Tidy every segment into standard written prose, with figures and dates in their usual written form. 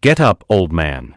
Get up, old man.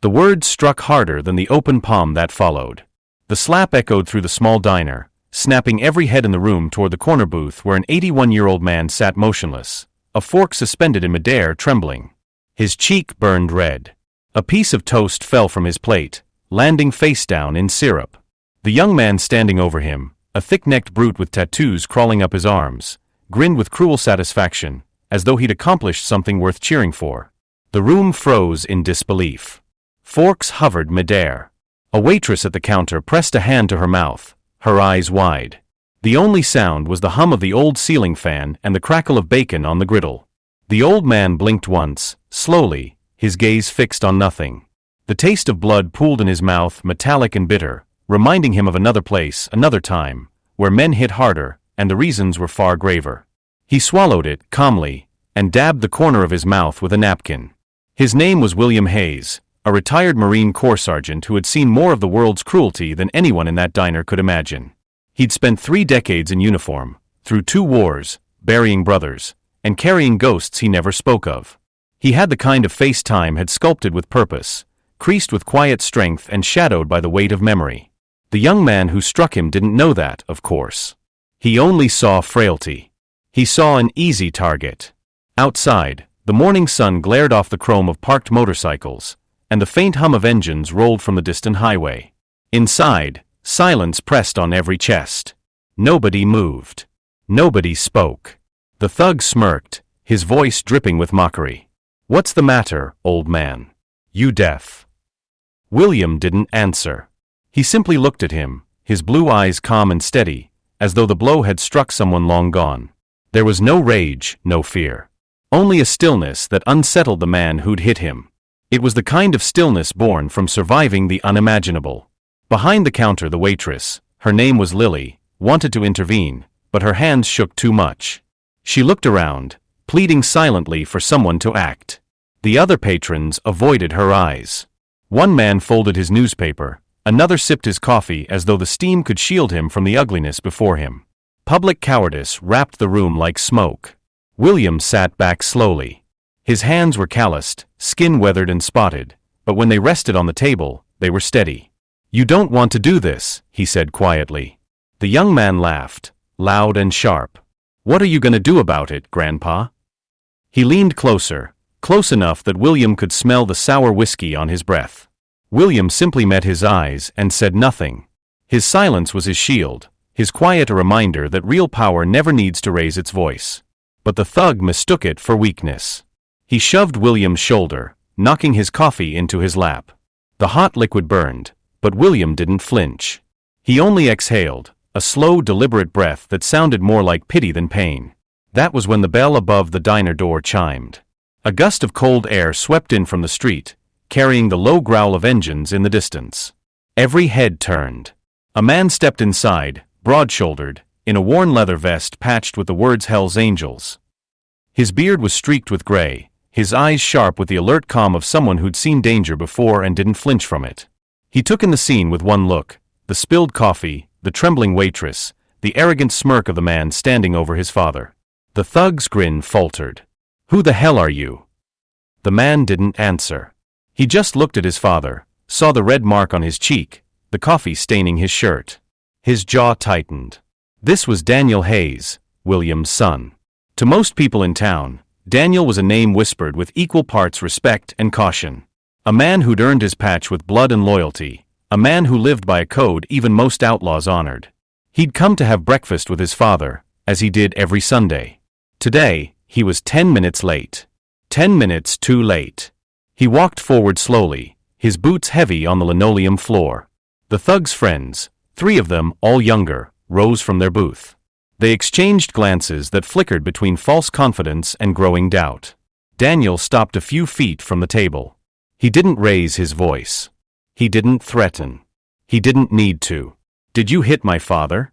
The words struck harder than the open palm that followed. The slap echoed through the small diner, snapping every head in the room toward the corner booth where an 81-year-old man sat motionless, a fork suspended in midair, trembling. His cheek burned red. A piece of toast fell from his plate, landing face down in syrup. The young man standing over him, a thick-necked brute with tattoos crawling up his arms, grinned with cruel satisfaction, as though he'd accomplished something worth cheering for. The room froze in disbelief. Forks hovered midair. A waitress at the counter pressed a hand to her mouth, her eyes wide. The only sound was the hum of the old ceiling fan and the crackle of bacon on the griddle. The old man blinked once, slowly, his gaze fixed on nothing. The taste of blood pooled in his mouth, metallic and bitter, reminding him of another place, another time, where men hit harder, and the reasons were far graver. He swallowed it, calmly, and dabbed the corner of his mouth with a napkin. His name was William Hayes, a retired Marine Corps sergeant who had seen more of the world's cruelty than anyone in that diner could imagine. He'd spent 3 decades in uniform, through 2 wars, burying brothers, and carrying ghosts he never spoke of. He had the kind of face time had sculpted with purpose, creased with quiet strength and shadowed by the weight of memory. The young man who struck him didn't know that, of course. He only saw frailty. He saw an easy target. Outside, the morning sun glared off the chrome of parked motorcycles, and the faint hum of engines rolled from the distant highway. Inside, silence pressed on every chest. Nobody moved. Nobody spoke. The thug smirked, his voice dripping with mockery. "What's the matter, old man? You deaf?" William didn't answer. He simply looked at him, his blue eyes calm and steady, as though the blow had struck someone long gone. There was no rage, no fear. Only a stillness that unsettled the man who'd hit him. It was the kind of stillness born from surviving the unimaginable. Behind the counter, the waitress, her name was Lily, wanted to intervene, but her hands shook too much. She looked around, pleading silently for someone to act. The other patrons avoided her eyes. One man folded his newspaper, another sipped his coffee as though the steam could shield him from the ugliness before him. Public cowardice wrapped the room like smoke. William sat back slowly. His hands were calloused, skin weathered and spotted, but when they rested on the table, they were steady. "You don't want to do this," he said quietly. The young man laughed, loud and sharp. "What are you going to do about it, Grandpa?" He leaned closer, close enough that William could smell the sour whiskey on his breath. William simply met his eyes and said nothing. His silence was his shield, his quiet a reminder that real power never needs to raise its voice. But the thug mistook it for weakness. He shoved William's shoulder, knocking his coffee into his lap. The hot liquid burned, but William didn't flinch. He only exhaled, a slow, deliberate breath that sounded more like pity than pain. That was when the bell above the diner door chimed. A gust of cold air swept in from the street, carrying the low growl of engines in the distance. Every head turned. A man stepped inside, broad-shouldered, in a worn leather vest patched with the words Hell's Angels. His beard was streaked with gray, his eyes sharp with the alert calm of someone who'd seen danger before and didn't flinch from it. He took in the scene with one look, the spilled coffee, the trembling waitress, the arrogant smirk of the man standing over his father. The thug's grin faltered. "Who the hell are you?" The man didn't answer. He just looked at his father, saw the red mark on his cheek, the coffee staining his shirt. His jaw tightened. This was Daniel Hayes, William's son. To most people in town, Daniel was a name whispered with equal parts respect and caution. A man who'd earned his patch with blood and loyalty, a man who lived by a code even most outlaws honored. He'd come to have breakfast with his father, as he did every Sunday. Today, he was 10 minutes late. 10 minutes too late. He walked forward slowly, his boots heavy on the linoleum floor. The thug's friends, 3 of them, all younger, rose from their booth. They exchanged glances that flickered between false confidence and growing doubt. Daniel stopped a few feet from the table. He didn't raise his voice. He didn't threaten. He didn't need to. "Did you hit my father?"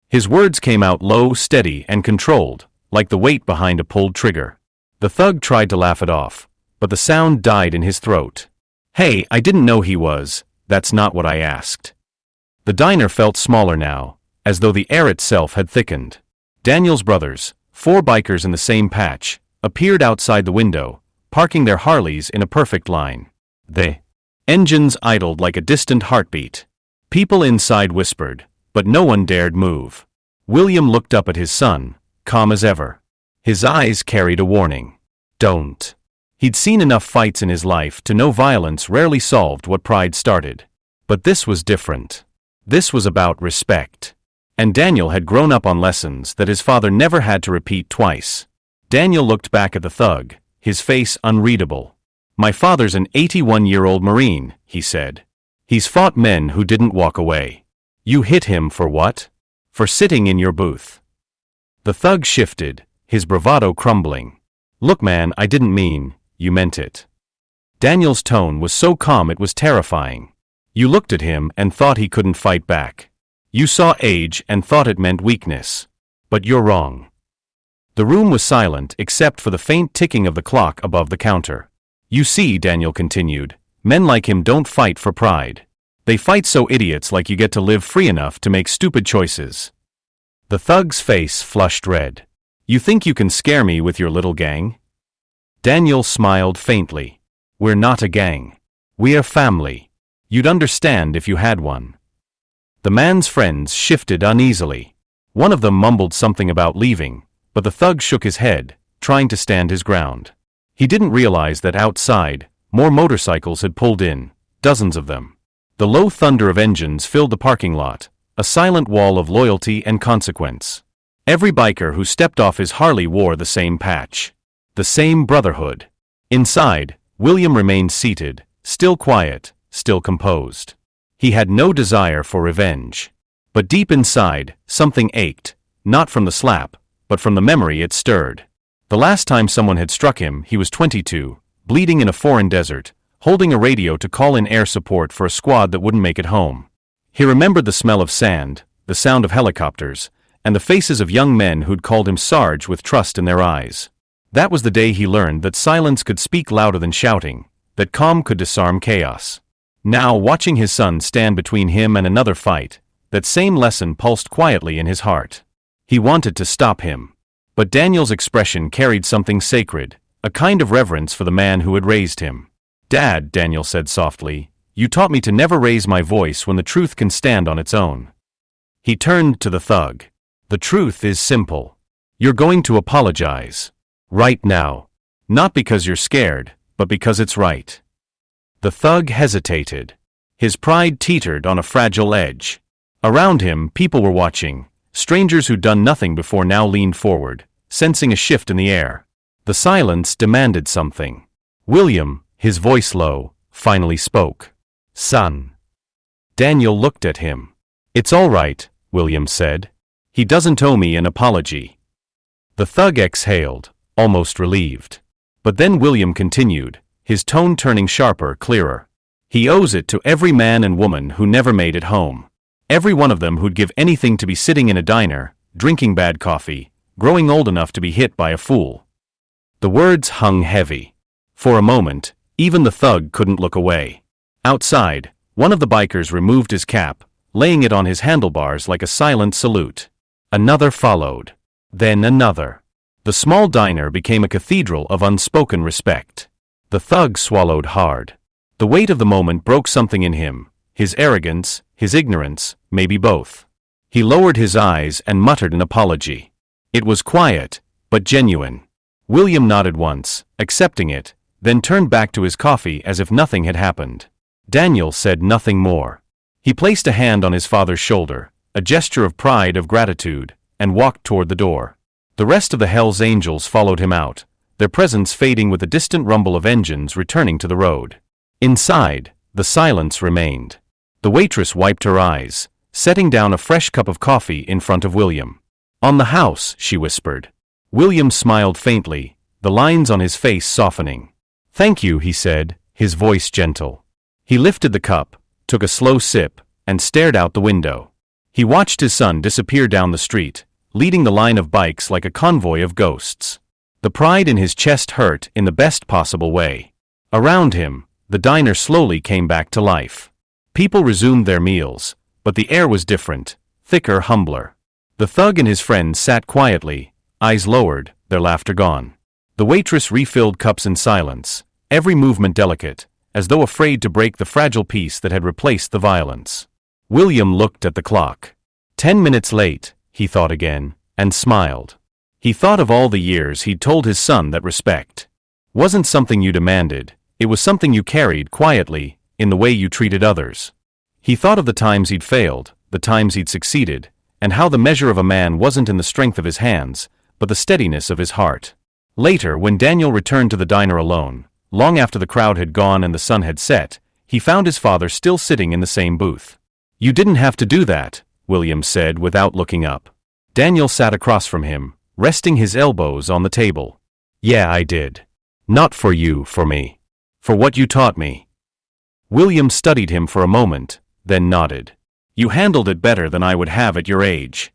His words came out low, steady, and controlled, like the weight behind a pulled trigger. The thug tried to laugh it off, but the sound died in his throat. "Hey, I didn't know he was. That's not what I asked." The diner felt smaller now, as though the air itself had thickened. Daniel's brothers, 4 bikers in the same patch, appeared outside the window, parking their Harleys in a perfect line. The engines idled like a distant heartbeat. People inside whispered, but no one dared move. William looked up at his son, calm as ever. His eyes carried a warning. Don't. He'd seen enough fights in his life to know violence rarely solved what pride started. But this was different. This was about respect. And Daniel had grown up on lessons that his father never had to repeat twice. Daniel looked back at the thug, his face unreadable. "My father's an 81-year-old Marine," he said. "He's fought men who didn't walk away. You hit him for what? For sitting in your booth." The thug shifted, his bravado crumbling. "Look man, I didn't mean, you meant it." Daniel's tone was so calm it was terrifying. You looked at him and thought he couldn't fight back. You saw age and thought it meant weakness. But you're wrong. The room was silent except for the faint ticking of the clock above the counter. "You see," Daniel continued, "men like him don't fight for pride. They fight so idiots like you get to live free enough to make stupid choices." The thug's face flushed red. "You think you can scare me with your little gang?" Daniel smiled faintly. "We're not a gang. We're family. You'd understand if you had one." The man's friends shifted uneasily. One of them mumbled something about leaving, but the thug shook his head, trying to stand his ground. He didn't realize that outside, more motorcycles had pulled in, dozens of them. The low thunder of engines filled the parking lot, a silent wall of loyalty and consequence. Every biker who stepped off his Harley wore the same patch. The same brotherhood. Inside, William remained seated, still quiet, still composed. He had no desire for revenge. But deep inside, something ached, not from the slap, but from the memory it stirred. The last time someone had struck him, he was 22, bleeding in a foreign desert, holding a radio to call in air support for a squad that wouldn't make it home. He remembered the smell of sand, the sound of helicopters, and the faces of young men who'd called him Sarge with trust in their eyes. That was the day he learned that silence could speak louder than shouting, that calm could disarm chaos. Now, watching his son stand between him and another fight, that same lesson pulsed quietly in his heart. He wanted to stop him. But Daniel's expression carried something sacred, a kind of reverence for the man who had raised him. "Dad," Daniel said softly, "you taught me to never raise my voice when the truth can stand on its own." He turned to the thug. "The truth is simple. You're going to apologize. Right now. Not because you're scared, but because it's right." The thug hesitated. His pride teetered on a fragile edge. Around him, people were watching. Strangers who'd done nothing before now leaned forward, sensing a shift in the air. The silence demanded something. William, his voice low, finally spoke. "Son." Daniel looked at him. "It's all right," William said. "He doesn't owe me an apology." The thug exhaled, almost relieved. But then William continued, his tone turning sharper, clearer. "He owes it to every man and woman who never made it home. Every one of them who'd give anything to be sitting in a diner, drinking bad coffee, growing old enough to be hit by a fool." The words hung heavy. For a moment, even the thug couldn't look away. Outside, one of the bikers removed his cap, laying it on his handlebars like a silent salute. Another followed. Then another. The small diner became a cathedral of unspoken respect. The thug swallowed hard. The weight of the moment broke something in him, his arrogance, his ignorance, maybe both. He lowered his eyes and muttered an apology. It was quiet, but genuine. William nodded once, accepting it, then turned back to his coffee as if nothing had happened. Daniel said nothing more. He placed a hand on his father's shoulder, a gesture of pride, of gratitude, and walked toward the door. The rest of the Hell's Angels followed him out, their presence fading with the distant rumble of engines returning to the road. Inside, the silence remained. The waitress wiped her eyes, setting down a fresh cup of coffee in front of William. "On the house," she whispered. William smiled faintly, the lines on his face softening. "Thank you," he said, his voice gentle. He lifted the cup, took a slow sip, and stared out the window. He watched his son disappear down the street, leading the line of bikes like a convoy of ghosts. The pride in his chest hurt in the best possible way. Around him, the diner slowly came back to life. People resumed their meals, but the air was different, thicker, humbler. The thug and his friends sat quietly, eyes lowered, their laughter gone. The waitress refilled cups in silence, every movement delicate, as though afraid to break the fragile peace that had replaced the violence. William looked at the clock. 10 minutes late, he thought again, and smiled. He thought of all the years he'd told his son that respect wasn't something you demanded, it was something you carried quietly, in the way you treated others. He thought of the times he'd failed, the times he'd succeeded, and how the measure of a man wasn't in the strength of his hands, but the steadiness of his heart. Later, when Daniel returned to the diner alone, long after the crowd had gone and the sun had set, he found his father still sitting in the same booth. "You didn't have to do that," William said without looking up. Daniel sat across from him, resting his elbows on the table. "Yeah, I did. Not for you, for me. For what you taught me." William studied him for a moment, then nodded. "You handled it better than I would have at your age."